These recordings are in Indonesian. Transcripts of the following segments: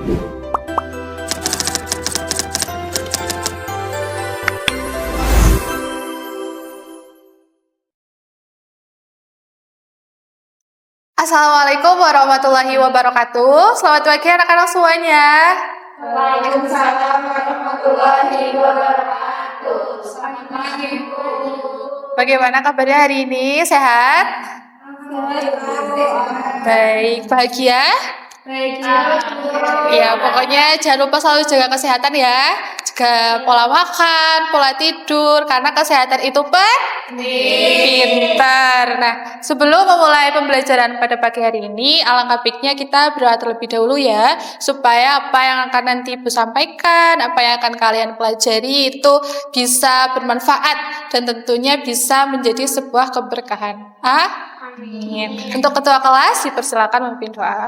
Assalamualaikum warahmatullahi wabarakatuh. Selamat pagi anak-anak semuanya. Waalaikumsalam warahmatullahi wabarakatuh. Selamat pagi, Bu. Bagaimana kabarnya hari ini? Sehat? Baik, bahagia? Ya, pokoknya jangan lupa selalu jaga kesehatan ya. Jaga pola makan, pola tidur, karena kesehatan itu pintar. Nah, sebelum memulai pembelajaran pada pagi hari ini, alangkah baiknya kita berdoa terlebih dahulu ya, supaya apa yang akan nanti Ibu sampaikan, apa yang akan kalian pelajari itu bisa bermanfaat dan tentunya bisa menjadi sebuah keberkahan. Amin. Untuk ketua kelas, dipersilakan memimpin doa.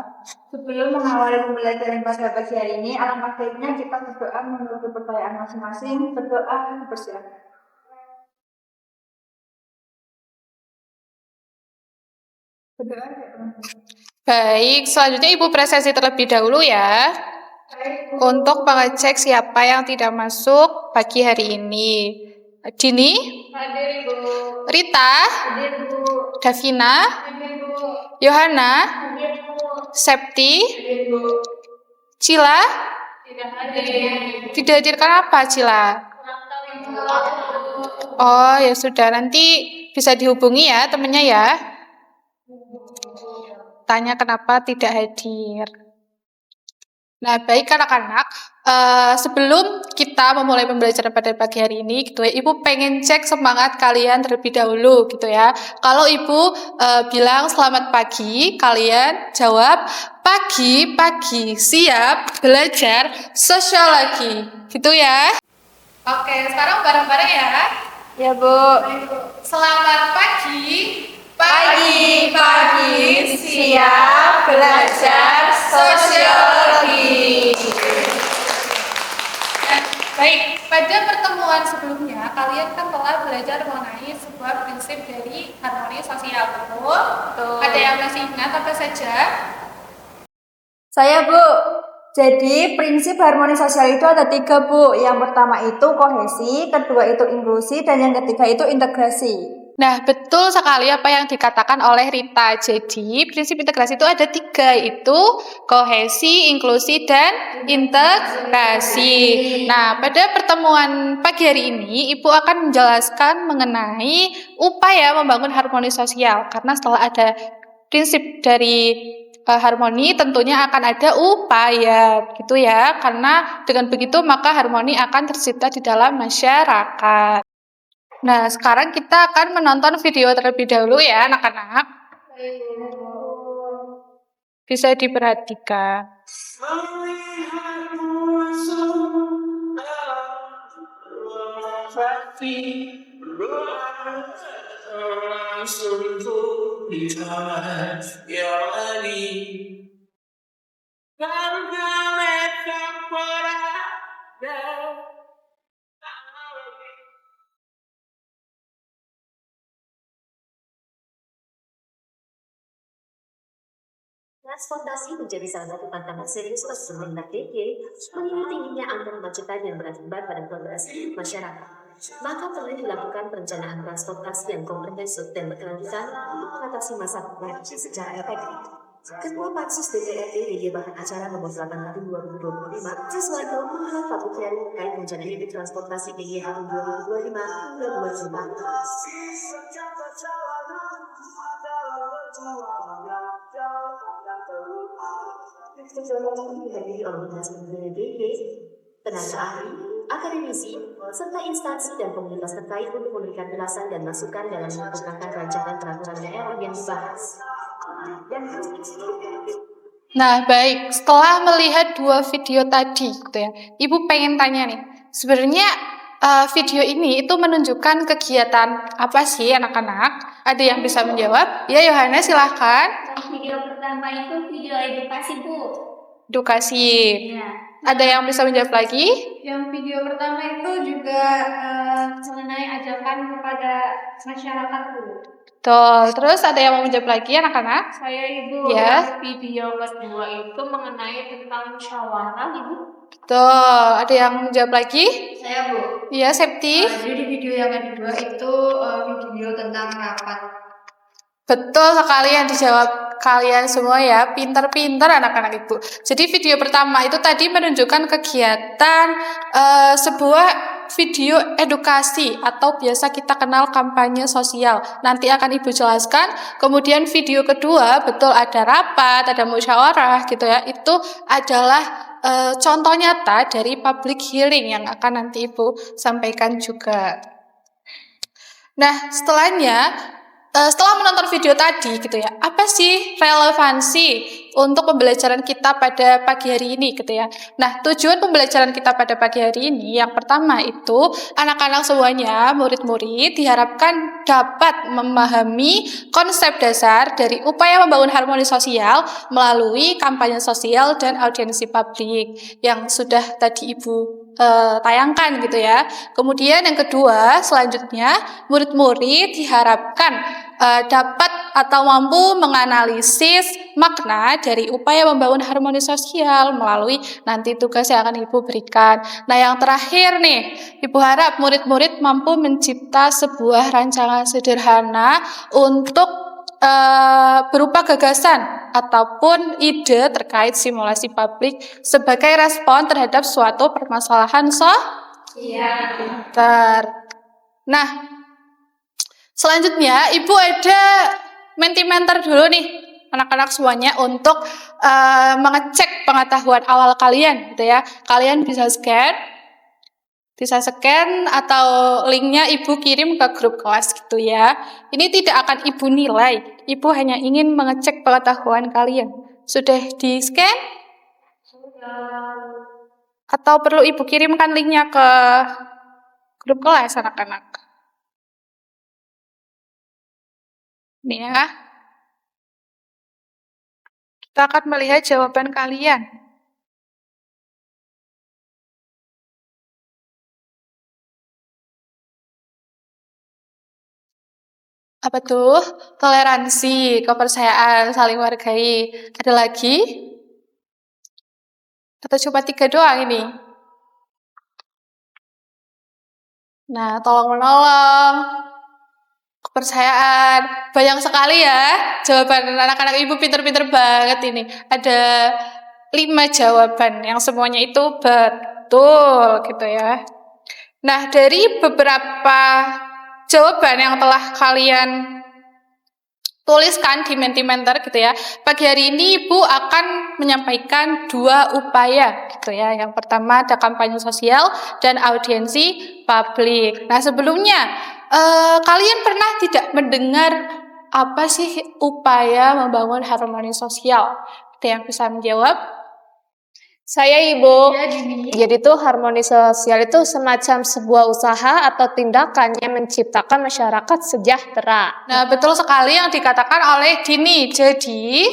Sebelum mengawali pembelajaran pada pagi hari ini, alangkah baiknya kita berdoa menurut kepercayaan masing-masing. Berdoa, bersilakan. Berdoa ya, teman-teman. Baik, selanjutnya Ibu presentasi terlebih dahulu ya. Untuk mengecek siapa yang tidak masuk pagi hari ini. Dini, Hadir, Bu. Rita, Hadir, Bu. Davina, Hadir, Bu. Yohana, Hadir, Bu. Septi, Hadir, Bu. Cila. Tidak hadir. Tidak hadir kenapa Cila? Kurang tahu, Ibu. Oh ya sudah, nanti bisa dihubungi ya temennya ya. Tanya kenapa tidak hadir. Nah, baik anak-anak, sebelum kita memulai pembelajaran pada pagi hari ini, gitu ya, Ibu pengen cek semangat kalian terlebih dahulu, gitu ya. Kalau Ibu bilang selamat pagi, kalian jawab pagi, siap belajar sosiologi, gitu ya. Oke, sekarang bareng-bareng ya. Ya, Bu. Selamat pagi. Pagi, siap belajar sosiologi. Baik, pada pertemuan sebelumnya kalian kan telah belajar mengenai sebuah prinsip dari harmoni sosial, betul? Ada yang masih ingat apa saja? Saya, Bu. Jadi prinsip harmoni sosial itu ada 3, Bu. Yang pertama itu kohesi, kedua itu inklusi, dan yang ketiga itu integrasi. Nah, betul sekali apa yang dikatakan oleh Rita. Jadi, prinsip integrasi itu ada 3, yaitu kohesi, inklusi, dan integrasi. Nah, pada pertemuan pagi hari ini, Ibu akan menjelaskan mengenai upaya membangun harmoni sosial. Karena setelah ada prinsip dari harmoni, tentunya akan ada upaya, gitu ya. Karena dengan begitu, maka harmoni akan tercipta di dalam masyarakat. Nah, sekarang kita akan menonton video terlebih dahulu ya, anak-anak. Bisa diperhatikan. Transportasi menjadi salah satu tantangan serius bagi pemerintah DKI mengingat tingginya angka kemacetan yang berakibat pada progres masyarakat. Maka perlu dilakukan perencanaan transportasi yang komprehensif dan berkelanjutan untuk mengatasi masalah ini secara efektif. Ketua Pansus DPRD DIY Bahan Acara Nomor 8 Tahun 2025, Siswanto menggelar public hearing terkait rencana unit transportasi DIY tahun 2025 hingga 2025. Dihadiri oleh Dinas DPRD, tenaga ahli, akademisi, serta instansi dan komunitas terkait untuk memberikan ulasan dan masukan dalam menyempurnakan rancangan peraturan daerah yang dibahas. Nah, baik. Setelah melihat 2 video tadi, gitu ya, Ibu pengen tanya nih, sebenarnya video ini itu menunjukkan kegiatan apa sih anak-anak? Ada yang bisa menjawab? Ya, Yohana silahkan. Video pertama itu video edukasi, Bu. Edukasi. Ya. Ada yang bisa menjawab lagi? Yang video pertama itu juga mengenai ajakan kepada masyarakat dulu. Betul. Terus ada yang mau menjawab lagi anak-anak? Saya Ibu, Ya. yang video kedua itu mengenai tentang musyawarah Ibu. Betul. Ada yang menjawab lagi? Saya Bu. Iya, Septi. Jadi di video yang kedua itu video tentang rapat. Betul sekali yang dijawab kalian semua ya, pintar-pintar anak-anak ibu. Jadi video pertama itu tadi menunjukkan kegiatan sebuah video edukasi atau biasa kita kenal kampanye sosial. Nanti akan ibu jelaskan. Kemudian video kedua betul ada rapat, ada musyawarah gitu ya. Itu adalah contoh nyata dari public hearing yang akan nanti ibu sampaikan juga. Nah, setelah menonton video tadi gitu ya, apa sih relevansi untuk pembelajaran kita pada pagi hari ini gitu ya. Nah, tujuan pembelajaran kita pada pagi hari ini yang pertama itu anak-anak semuanya, murid-murid diharapkan dapat memahami konsep dasar dari upaya membangun harmoni sosial melalui kampanye sosial dan audiensi publik yang sudah tadi Ibu tayangkan gitu ya. Kemudian yang kedua, selanjutnya murid-murid diharapkan dapat atau mampu menganalisis makna dari upaya membangun harmoni sosial melalui nanti tugas yang akan Ibu berikan. Nah, yang terakhir nih, Ibu harap murid-murid mampu mencipta sebuah rancangan sederhana untuk berupa gagasan ataupun ide terkait simulasi publik sebagai respon terhadap suatu permasalahan pintar. Nah, selanjutnya Ibu ada Mentimeter dulu nih anak-anak semuanya untuk mengecek pengetahuan awal kalian gitu ya. Kalian bisa scan atau linknya Ibu kirim ke grup kelas gitu ya. Ini tidak akan Ibu nilai, Ibu hanya ingin mengecek pengetahuan kalian. Sudah di-scan? Atau perlu Ibu kirimkan linknya ke grup kelas anak-anak? Nih ya. Kita akan melihat jawaban kalian. Apa tuh? Toleransi, kepercayaan, saling menghargai. Ada lagi? Atau cuma 3 doang ini? Nah, tolong-menolong, kepercayaan. Banyak sekali ya jawaban anak-anak Ibu, pinter-pinter banget ini. Ada 5 jawaban yang semuanya itu betul gitu ya. Nah, dari beberapa jawaban yang telah kalian tuliskan di Mentimeter gitu ya. Pagi hari ini Ibu akan menyampaikan 2 upaya gitu ya. Yang pertama ada kampanye sosial dan audiensi publik. Nah, sebelumnya kalian pernah tidak mendengar apa sih upaya membangun harmoni sosial? Ada yang bisa menjawab? Saya Ibu. Ya, Dini. Jadi itu harmoni sosial itu semacam sebuah usaha atau tindakan yang menciptakan masyarakat sejahtera. Nah, betul sekali yang dikatakan oleh Dini. Jadi,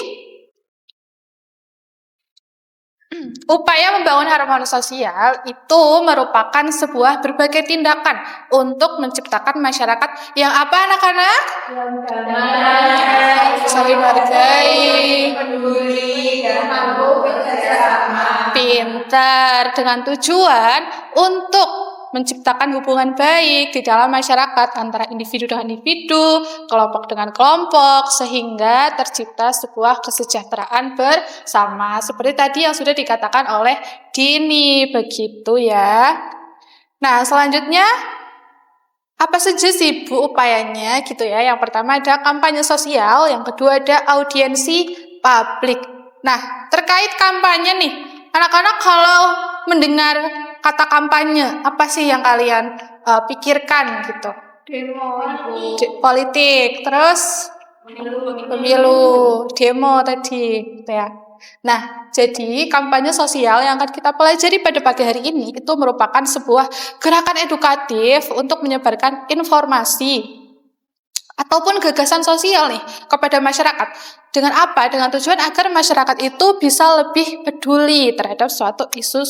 upaya membangun harmoni sosial itu merupakan sebuah berbagai tindakan untuk menciptakan masyarakat yang apa anak-anak? Yang damai, Saling menghargai, peduli, dan mampu bekerja sama. pintar, dengan tujuan untuk menciptakan hubungan baik di dalam masyarakat antara individu dengan individu, kelompok dengan kelompok, sehingga tercipta sebuah kesejahteraan bersama. Seperti tadi yang sudah dikatakan oleh Dini, begitu ya. Nah, selanjutnya apa saja sih Bu upayanya gitu ya. Yang pertama ada kampanye sosial, yang kedua ada audiensi publik. Nah, terkait kampanye nih, anak-anak kalau mendengar kata kampanye, apa sih yang kalian pikirkan gitu? Demo, Politik, terus pemilu, demo tadi gitu ya. Nah, jadi kampanye sosial yang akan kita pelajari pada pagi hari ini itu merupakan sebuah gerakan edukatif untuk menyebarkan informasi ataupun gagasan sosial nih kepada masyarakat. Dengan apa? Dengan tujuan agar masyarakat itu bisa lebih peduli terhadap suatu isu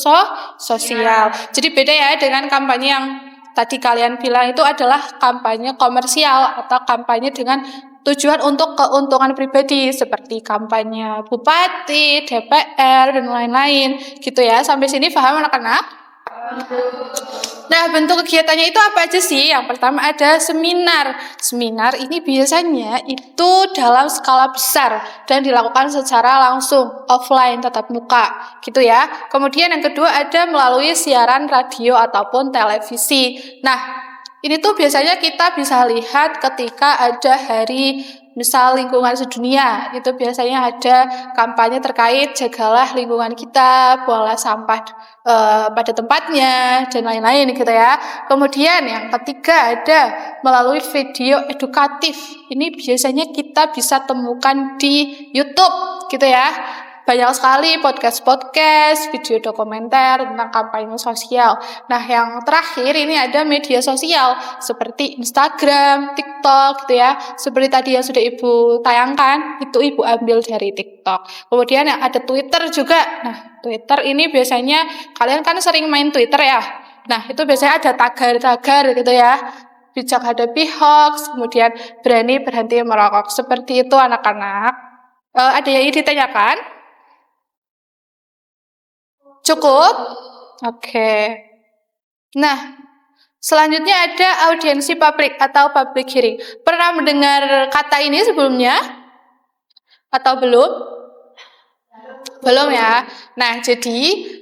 sosial. Jadi beda ya dengan kampanye yang tadi kalian bilang itu adalah kampanye komersial atau kampanye dengan tujuan untuk keuntungan pribadi seperti kampanye bupati, DPR, dan lain-lain gitu ya. Sampai sini paham anak-anak? Nah, bentuk kegiatannya itu apa aja sih? Yang pertama ada seminar. Seminar ini biasanya itu dalam skala besar dan dilakukan secara langsung, offline, tatap muka, gitu ya. Kemudian yang kedua ada melalui siaran radio ataupun televisi. Nah, ini tuh biasanya kita bisa lihat ketika ada hari misal lingkungan sedunia, itu biasanya ada kampanye terkait jagalah lingkungan kita, buanglah sampah pada tempatnya, dan lain-lain gitu ya. Kemudian yang ketiga ada melalui video edukatif. Ini biasanya kita bisa temukan di YouTube gitu ya. Banyak sekali podcast-podcast, video dokumenter tentang kampanye sosial. Nah, yang terakhir ini ada media sosial seperti Instagram, TikTok gitu ya. Seperti tadi yang sudah Ibu tayangkan, itu Ibu ambil dari TikTok. Kemudian yang ada Twitter juga. Nah, Twitter ini biasanya kalian kan sering main Twitter ya. Nah, itu biasanya ada tagar-tagar gitu ya. Bijak hadapi hoax, kemudian berani berhenti merokok. Seperti itu anak-anak. Ada yang ingin ditanyakan? Cukup? Oke. Nah, selanjutnya ada audiensi publik atau public hearing. Pernah mendengar kata ini sebelumnya? Atau belum? Belum ya. Nah, jadi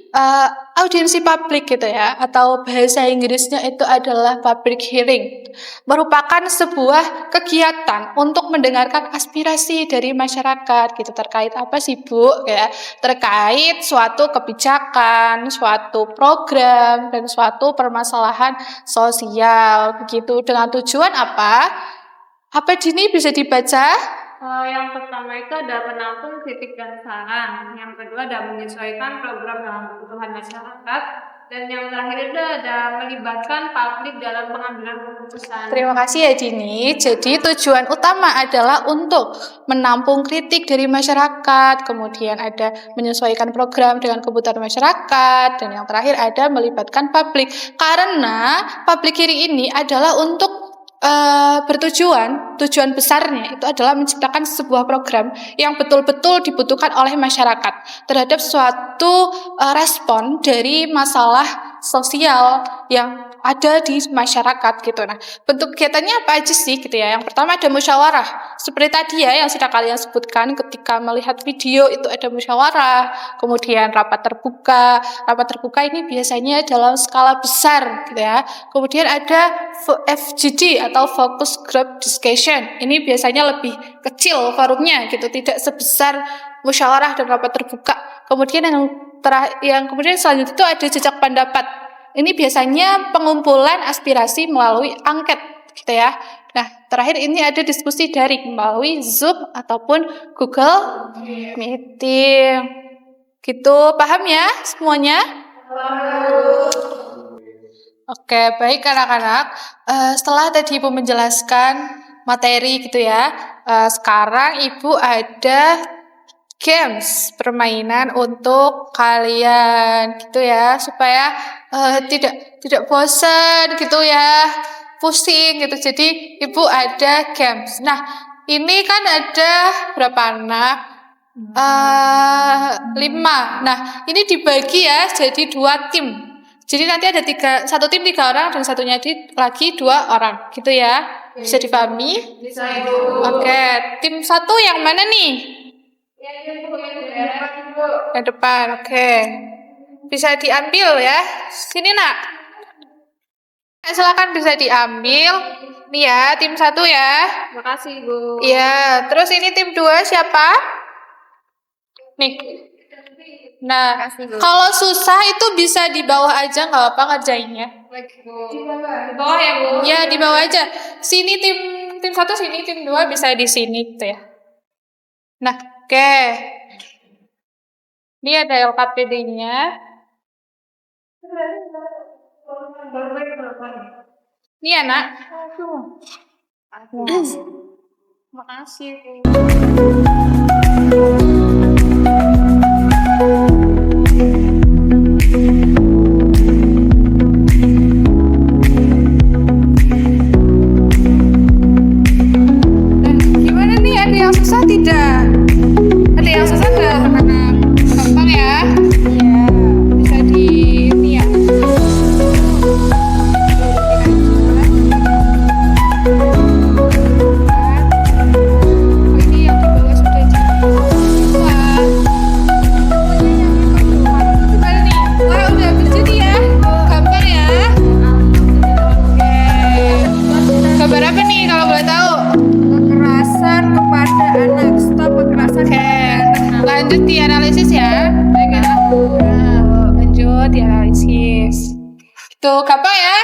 audiensi publik gitu ya, atau bahasa Inggrisnya itu adalah public hearing. Merupakan sebuah kegiatan untuk mendengarkan aspirasi dari masyarakat gitu terkait apa sih Bu? Ya, terkait suatu kebijakan, suatu program dan suatu permasalahan sosial begitu. Dengan tujuan apa? Apa ini bisa dibaca? Yang pertama itu ada menampung kritik dan saran. Yang kedua ada menyesuaikan program dalam kebutuhan masyarakat. Dan yang terakhir itu ada melibatkan publik dalam pengambilan keputusan. Terima kasih ya Dini. Jadi tujuan utama adalah untuk menampung kritik dari masyarakat, kemudian ada menyesuaikan program dengan kebutuhan masyarakat, dan yang terakhir ada melibatkan publik. Karena public hearing ini adalah untuk tujuan besarnya itu adalah menciptakan sebuah program yang betul-betul dibutuhkan oleh masyarakat terhadap suatu respon dari masalah sosial yang ada di masyarakat gitu. Nah, bentuk kegiatannya apa aja sih gitu ya? Yang pertama ada musyawarah. Seperti tadi ya yang sudah kalian sebutkan ketika melihat video itu ada musyawarah, kemudian rapat terbuka. Rapat terbuka ini biasanya dalam skala besar gitu ya. Kemudian ada FGD atau focus group discussion. Ini biasanya lebih kecil forumnya gitu, tidak sebesar musyawarah dan rapat terbuka. Kemudian yang kemudian selanjutnya itu ada jejak pendapat. Ini biasanya pengumpulan aspirasi melalui angket gitu ya. Nah, terakhir ini ada diskusi daring melalui Zoom ataupun Google Meeting. Gitu, paham ya semuanya? Oke, baik anak-anak. Setelah tadi Ibu menjelaskan materi gitu ya, sekarang Ibu ada games, permainan untuk kalian gitu ya, supaya tidak bosan gitu ya, pusing gitu. Jadi Ibu ada games. Nah, ini kan ada berapa anak? 5. Nah, ini dibagi ya jadi 2 tim. Jadi nanti ada satu tim 3 orang dan satunya lagi 2 orang, gitu ya. Bisa dipahami? Bisa Ibu. Oke, tim 1 yang mana nih? Yang depan, oke. Bisa diambil ya. Sini nak. Silakan bisa diambil. Nih ya, tim 1 ya. Terima kasih Ibu. Iya, terus ini tim 2 siapa? Nih. Nah, kalau susah itu bisa di bawah aja, nggak apa-apa ngerjainnya. Di bawah ya Bu. Ya, di bawah aja. Sini tim 1, sini tim 2 bisa di sini gitu ya. Nah, oke. Ini ada LKPD-nya. Ini ya, Nak. Makasih. Nah, gimana nih? Ada yang susah tidak? Ada yang susah nggak anak-anak? Gampang ya? Iya. Bisa di ini ya. Oh, ini yang di bawah sudah wah. Gimana nih? Wah, udah terjadi ya? Gampang ya? Oke. Gambar apa nih kalau boleh tahu? Kekerasan kepada anak. Stop kekerasan Oke, kepada anak. lanjut dianalisis ya. Baik ya. Lanjut dianalisis. Itu gampang ya?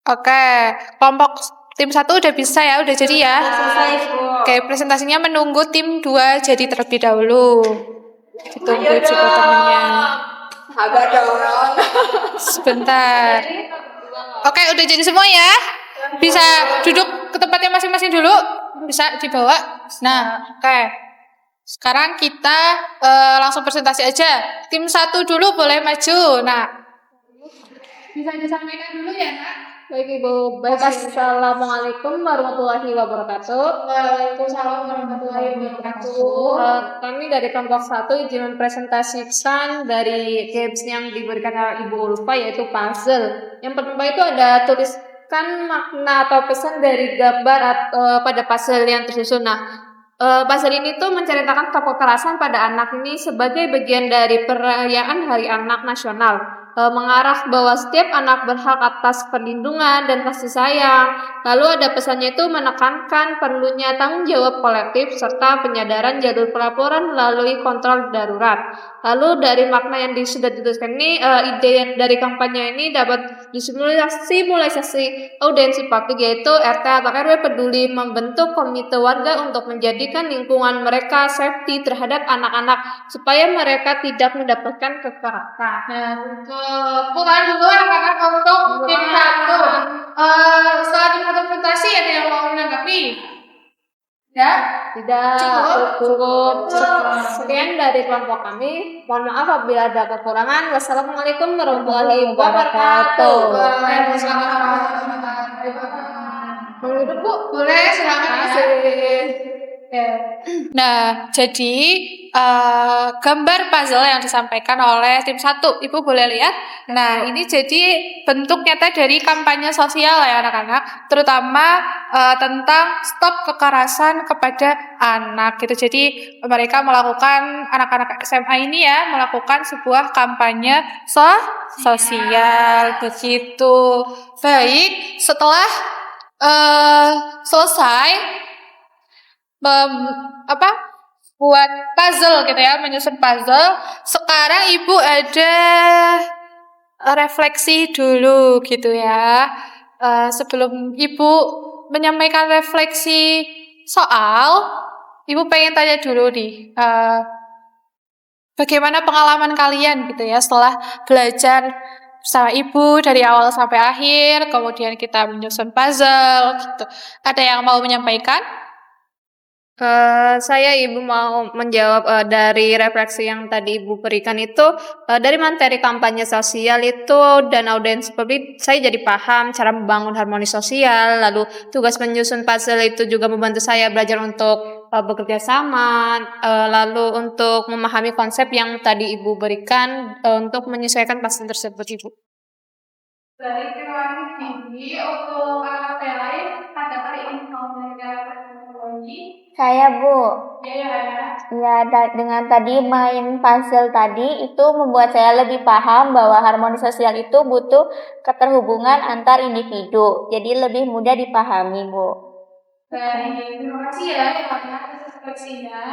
Oke, kelompok tim 1 udah bisa ya, udah jadi ya. Oke, presentasinya menunggu tim 2 jadi terlebih dahulu. Ditunggu juga temennya. Sabar dong. Sebentar. Oke, udah jadi semua ya. Bisa duduk ke tempatnya masing-masing dulu. Bisa dibawa. Nah, oke. Sekarang kita langsung presentasi aja. Tim 1 dulu boleh maju. Nah, bisa disampaikan dulu ya, Nak. Baik Ibu, baik Assalamualaikum warahmatullahi wabarakatuh. Waalaikumsalam warahmatullahi wabarakatuh. Kami dari kelompok 1 izin mempresentasikan dari games yang diberikan oleh Ibu Ulfa yaitu puzzle. Yang pertama itu ada tuliskan makna atau pesan dari gambar atau pada puzzle yang tersusun. Nah, puzzle ini tuh menceritakan kekerasan pada anak ini sebagai bagian dari perayaan Hari Anak Nasional. Mengarah bahwa setiap anak berhak atas perlindungan dan kasih sayang. Lalu ada pesannya itu menekankan perlunya tanggung jawab kolektif serta penyadaran jalur pelaporan melalui kontrol darurat. Lalu dari makna yang sudah dituliskan ini, ide dari kampanye ini dapat disimulasi audiensi publik yaitu RT atau RW peduli membentuk komite warga untuk menjadikan lingkungan mereka safety terhadap anak-anak supaya mereka tidak mendapatkan kekerasan. Nah, bukan dulu anak-anak untuk tim 1. Setelah dimulai ada yang mau menanggapi? Ya? Tidak cukup. Sekian dari kelompok kami. Mohon maaf apabila ada kekurangan. Wassalamualaikum warahmatullahi wabarakatuh. Mau duduk, Bu? Boleh, silakan ya. Nah, jadi gambar puzzle yang disampaikan oleh tim 1, Ibu boleh lihat. Nah, ini jadi bentuk nyata dari kampanye sosial ya anak-anak, terutama tentang stop kekerasan kepada anak gitu. Jadi mereka melakukan, anak-anak SMA ini ya melakukan sebuah kampanye sosial begitu. Baik, setelah selesai buat puzzle gitu ya, menyusun puzzle. Sekarang Ibu ada refleksi dulu gitu ya. Sebelum Ibu menyampaikan refleksi soal, Ibu pengen tanya dulu nih, bagaimana pengalaman kalian gitu ya setelah belajar bersama Ibu dari awal sampai akhir, kemudian kita menyusun puzzle gitu. Ada yang mau menyampaikan? Saya Ibu mau menjawab dari refleksi yang tadi Ibu berikan itu, dari materi kampanye sosial itu dan audiens publik saya jadi paham cara membangun harmoni sosial. Lalu tugas menyusun puzzle itu juga membantu saya belajar untuk bekerja sama, lalu untuk memahami konsep yang tadi Ibu berikan untuk menyesuaikan puzzle tersebut Ibu. Baik, terima kasih Bibi. Untuk anak lain, adakah ingin kamu belajar teknologi? Saya, Bu. Ya. Ya, dengan tadi main puzzle tadi itu membuat saya lebih paham bahwa harmoni sosial itu butuh keterhubungan antar individu. Jadi lebih mudah dipahami, Bu. Baik, terima kasih ya atas refleksinya.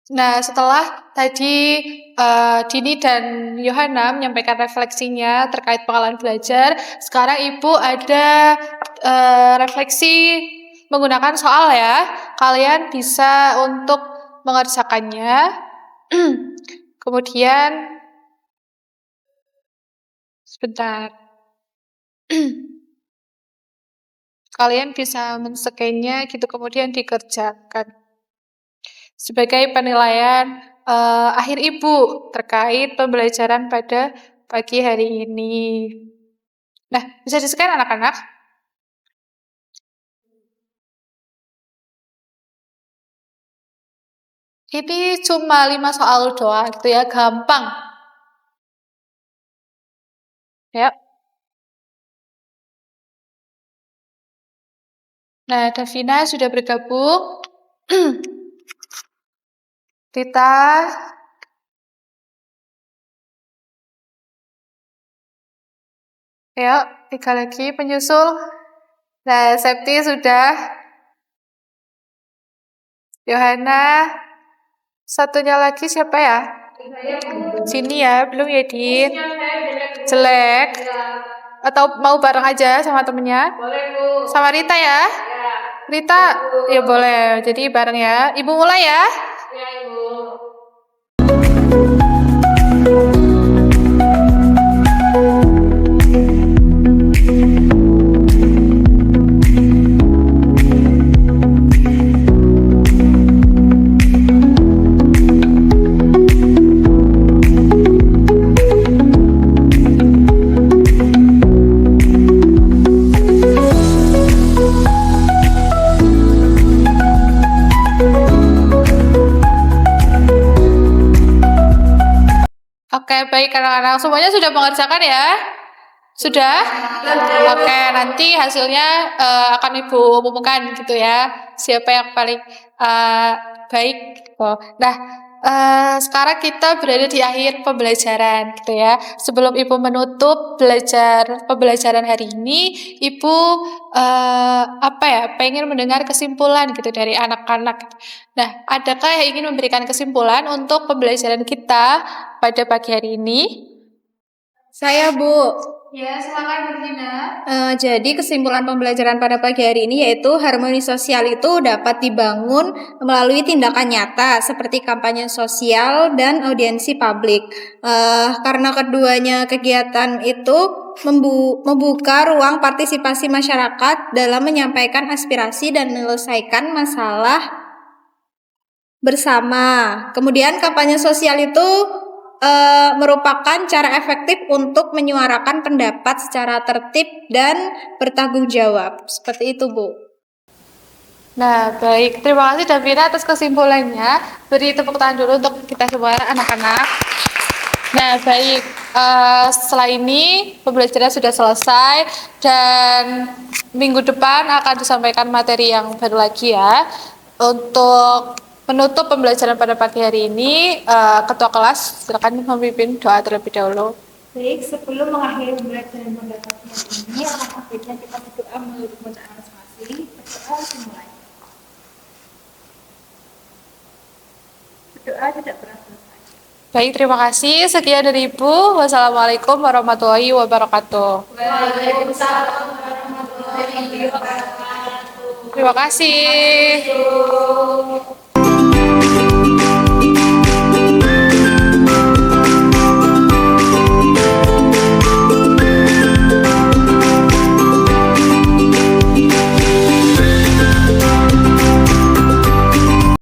Nah, setelah tadi Dini dan Yohana menyampaikan refleksinya terkait pengalaman belajar, sekarang Ibu ada refleksi menggunakan soal ya. Kalian bisa untuk mengerjakannya. Kemudian, sebentar. Kalian bisa men-scan-nya gitu, kemudian dikerjakan. Sebagai penilaian akhir Ibu terkait pembelajaran pada pagi hari ini. Nah, bisa di-scan anak-anak? Ini cuma 5 soal doang gitu ya, gampang. Ya. Nah, Davina sudah bergabung. Rita. Yuk, 3 lagi penyusul. Nah, Septi sudah. Yohana. Satunya lagi siapa ya? Sini ya, belum ya, Din? Jelek. Atau mau bareng aja sama temennya? Boleh, Bu. Sama Rita ya? Ya. Rita, ya boleh. Jadi bareng ya. Ibu mulai ya. Ya, Ibu. Oke, baik anak-anak. Semuanya sudah mengerjakan ya? Sudah? Oke, nanti hasilnya akan Ibu umumkan gitu ya. Siapa yang paling baik. Nah, sekarang kita berada di akhir pembelajaran gitu ya. Sebelum Ibu menutup pembelajaran hari ini, Ibu pengen mendengar kesimpulan gitu dari anak-anak. Nah, adakah yang ingin memberikan kesimpulan untuk pembelajaran kita pada pagi hari ini? Saya, Bu. Ya, silakan Virginia. Jadi kesimpulan pembelajaran pada pagi hari ini yaitu harmoni sosial itu dapat dibangun melalui tindakan nyata seperti kampanye sosial dan audiensi publik. Karena keduanya kegiatan itu membuka ruang partisipasi masyarakat dalam menyampaikan aspirasi dan menyelesaikan masalah bersama. Kemudian kampanye sosial itu merupakan cara efektif untuk menyuarakan pendapat secara tertib dan bertanggung jawab. Seperti itu, Bu. Nah, baik. Terima kasih Davina atas kesimpulannya. Beri tepuk tangan dulu untuk kita semua anak-anak. Nah, baik. Setelah ini pembelajaran sudah selesai dan minggu depan akan disampaikan materi yang baru lagi ya. Untuk menutup pembelajaran pada pagi hari ini, Ketua kelas silakan memimpin doa terlebih dahulu. Baik, sebelum mengakhiri pembelajaran pada pagi hari ini, alangkah baiknya kita berdoa melalui bacaan masing-masing. Berdoa dimulai. Berdoa tidak pernah selesai. Baik, terima kasih. Sekian dari Ibu. Wassalamualaikum warahmatullahi wabarakatuh. Waalaikumsalam warahmatullahi wabarakatuh. Terima kasih.